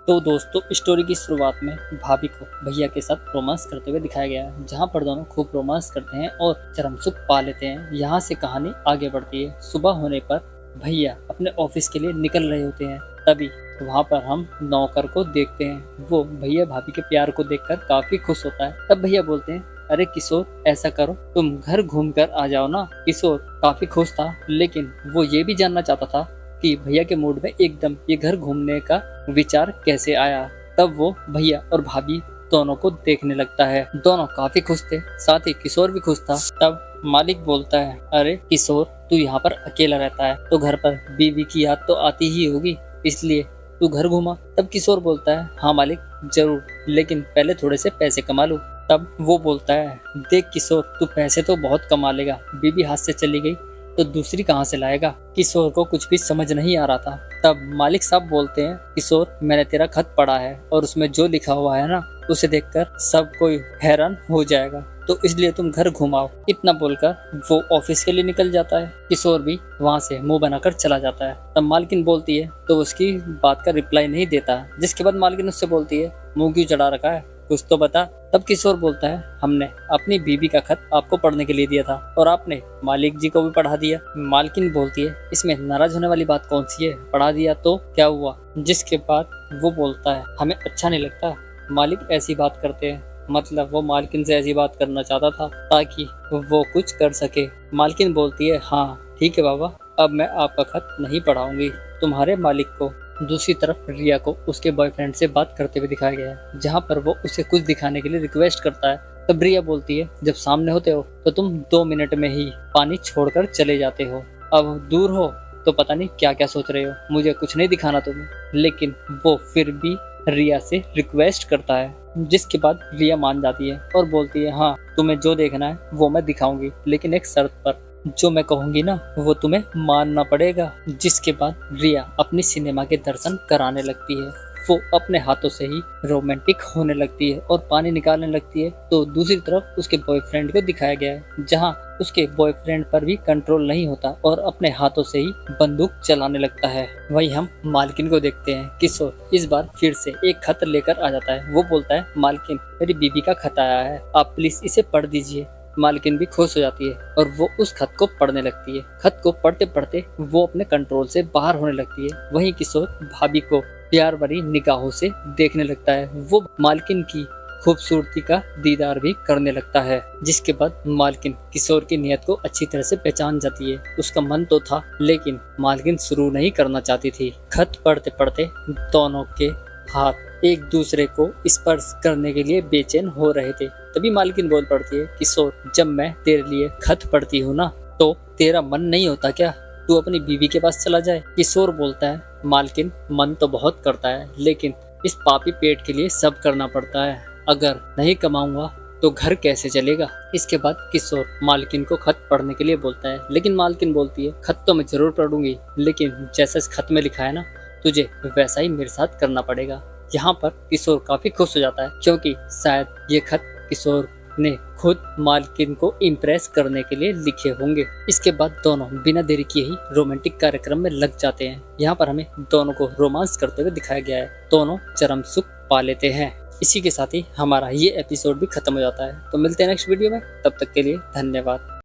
तो दोस्तों स्टोरी की शुरुआत में भाभी को भैया के साथ रोमांस करते हुए दिखाया गया है, जहां पर दोनों खूब रोमांस करते हैं और चरम सुख पा लेते हैं। यहां से कहानी आगे बढ़ती है। सुबह होने पर भैया अपने ऑफिस के लिए निकल रहे होते हैं। तभी वहां पर हम नौकर को देखते हैं। वो भैया भाभी के प्यार को देखकर काफी खुश होता है। तब भैया बोलते हैं, अरे किशोर ऐसा करो, तुम घर घूम कर आ जाओ ना। किशोर काफी खुश था, लेकिन वो ये भी जानना चाहता था कि भैया के मूड में एकदम ये घर घूमने का विचार कैसे आया। तब वो भैया और भाभी दोनों को देखने लगता है। दोनों काफी खुश थे, साथ ही किशोर भी खुश था। तब मालिक बोलता है, अरे किशोर तू यहाँ पर अकेला रहता है तो घर पर बीवी की याद तो आती ही होगी, इसलिए तू घर घूमा। तब किशोर बोलता है, हाँ मालिक जरूर, लेकिन पहले थोड़े से पैसे कमा लूं। तब वो बोलता है, देख किशोर तू पैसे तो बहुत कमा लेगा, बीवी हाथ से चली गई तो दूसरी कहाँ से लाएगा। किशोर को कुछ भी समझ नहीं आ रहा था। तब मालिक साहब बोलते हैं, किशोर मैंने तेरा खत पढ़ा है और उसमें जो लिखा हुआ है ना, उसे देखकर सब कोई हैरान हो जाएगा, तो इसलिए तुम घर घुमाओ। इतना बोलकर वो ऑफिस के लिए निकल जाता है। किशोर भी वहाँ से मुंह बनाकर चला जाता है। तब मालकिन बोलती है तो उसकी बात का रिप्लाई नहीं देता, जिसके बाद मालकिन उससे बोलती है, मुंह क्यों चढ़ा रखा है, कुछ तो बता। तब किशोर बोलता है, हमने अपनी बीवी का खत आपको पढ़ने के लिए दिया था और आपने मालिक जी को भी पढ़ा दिया। मालकिन बोलती है, इसमें नाराज होने वाली बात कौन सी है, पढ़ा दिया तो क्या हुआ। जिसके बाद वो बोलता है, हमें अच्छा नहीं लगता मालिक ऐसी बात करते हैं। मतलब वो मालकिन से ऐसी बात करना चाहता था ताकि वो कुछ कर सके। मालकिन बोलती है, हाँ ठीक है बाबा, अब मैं आपका खत नहीं पढ़ाऊंगी। तुम्हारे मालिक को दूसरी तरफ रिया को उसके बॉयफ्रेंड से बात करते हुए दिखाया गया है, जहां पर वो उसे कुछ दिखाने के लिए रिक्वेस्ट करता है। तब रिया बोलती है, जब सामने होते हो तो तुम 2 मिनट में ही पानी छोड़कर चले जाते हो, अब दूर हो तो पता नहीं क्या क्या सोच रहे हो, मुझे कुछ नहीं दिखाना तुम्हें। लेकिन वो फिर भी रिया से रिक्वेस्ट करता है, जिसके बाद रिया मान जाती है और बोलती है, हाँ तुम्हें जो देखना है वो मैं दिखाऊंगी, लेकिन एक शर्त पर, जो मैं कहूंगी ना वो तुम्हें मानना पड़ेगा। जिसके बाद रिया अपनी सिनेमा के दर्शन कराने लगती है। वो अपने हाथों से ही रोमांटिक होने लगती है और पानी निकालने लगती है। तो दूसरी तरफ उसके बॉयफ्रेंड को दिखाया गया है, जहां उसके बॉयफ्रेंड पर भी कंट्रोल नहीं होता और अपने हाथों से ही बंदूक चलाने लगता है। वहीं हम मालकिन को देखते हैं। किशोर इस बार फिर से एक खत लेकर आ जाता है। वो बोलता है, मालकिन मेरी बीबी का खत आया है, आप प्लीज इसे पढ़ दीजिए। मालकिन भी खुश हो जाती है और वो उस खत को पढ़ने लगती है। खत को पढ़ते पढ़ते वो अपने कंट्रोल से बाहर होने लगती है। वहीं किशोर भाभी को प्यार भरी निगाहों से देखने लगता है। वो मालकिन की खूबसूरती का दीदार भी करने लगता है। जिसके बाद मालकिन किशोर की नियत को अच्छी तरह से पहचान जाती है। उसका मन तो था, लेकिन मालकिन शुरू नहीं करना चाहती थी। खत पढ़ते पढ़ते दोनों के हाथ एक दूसरे को स्पर्श करने के लिए बेचैन हो रहे थे। तभी मालकिन बोल पड़ती है, किशोर जब मैं तेरे लिए खत पढ़ती हूँ ना, तो तेरा मन नहीं होता क्या, तू अपनी बीवी के पास चला जाए। किशोर बोलता है, मालकिन मन तो बहुत करता है, लेकिन इस पापी पेट के लिए सब करना पड़ता है, अगर नहीं कमाऊंगा तो घर कैसे चलेगा। इसके बाद किशोर मालकिन को खत पढ़ने के लिए बोलता है, लेकिन मालकिन बोलती है, खत तो मैं जरूर पढ़ूंगी, लेकिन जैसा इस खत में लिखा है ना, तुझे वैसा ही मेरे साथ करना पड़ेगा। यहाँ पर किशोर काफी खुश हो जाता है, क्योंकि शायद ये खत किशोर ने खुद मालकिन को इम्प्रेस करने के लिए लिखे होंगे। इसके बाद दोनों बिना देरी किए ही रोमांटिक कार्यक्रम में लग जाते हैं। यहाँ पर हमें दोनों को रोमांस करते हुए दिखाया गया है। दोनों चरम सुख पा लेते हैं। इसी के साथ ही हमारा ये एपिसोड भी खत्म हो जाता है। तो मिलते हैं नेक्स्ट वीडियो में, तब तक के लिए धन्यवाद।